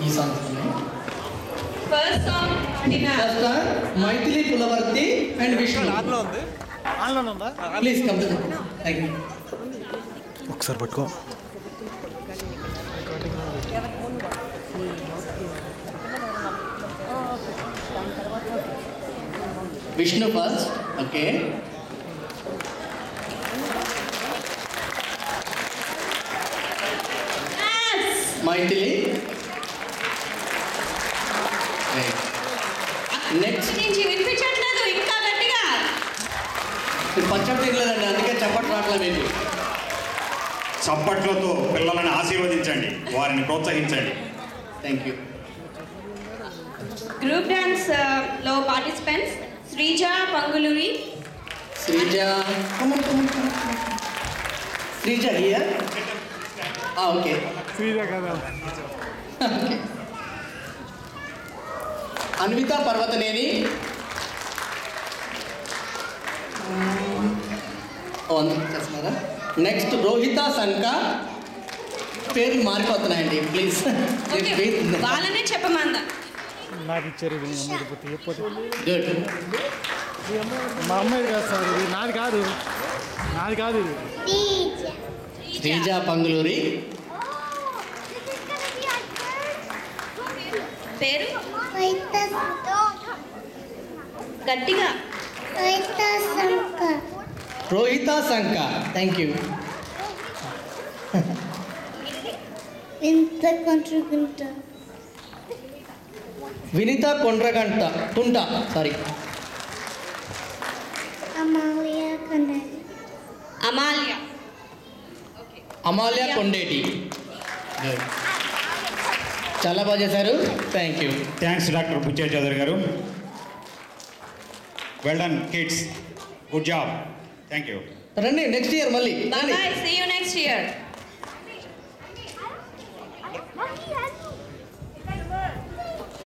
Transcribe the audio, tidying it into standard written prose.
ఈ సాంగ్స్ ఉన్నాయి. First song Maithili Pulavarthi and Vishnu. Please come to thank you. ఒకసారి పట్టుకో. Vishnu first. Okay, Maithili. Next నుంచి వినిపించట్లేదు, ఇంకా గట్టిగా. మీరు పచ్చడి తినలేదండి, అందుకే చప్పట్లు రావట్లేదు మీకు. చప్పట్లతో పిల్లలను ఆశీర్వదించండి, వారిని ప్రోత్సహించండి. Thank you. గ్రూప్ డాన్స్ లో participants Sreeja Panguluri. Sreeja, Sreeja here. Okay, Sreeja కదా. ఓకే. అన్విత పర్వతనేని. చేస్తున్నారా? నెక్స్ట్ రోహిత సంక. పేర్లు మారిపోతున్నాయండి, ప్లీజ్. వాళ్ళనే చెప్పమందా. నాకు ఇచ్చారు ఇది. గుడ్. మా అమ్మాయి కాదు సార్, ఇది నాది కాదు, నాది కాదు ఇది. శ్రీజ పంగులూరి. పేరు గట్టిగా. Rohitha Sanka. Thank you. Vinitha Kondragunta Tunta. Sorry, Amalya. Amalya Kondeti. Good, చాలా బాగా చేశారు. Thank you. Thanks doctor Bucchaiah Chowdary గారు. Well done kids, good job. Thank you. రండి నెక్స్ట్ ఇయర్ మళ్ళీ. Bye bye, see you next year.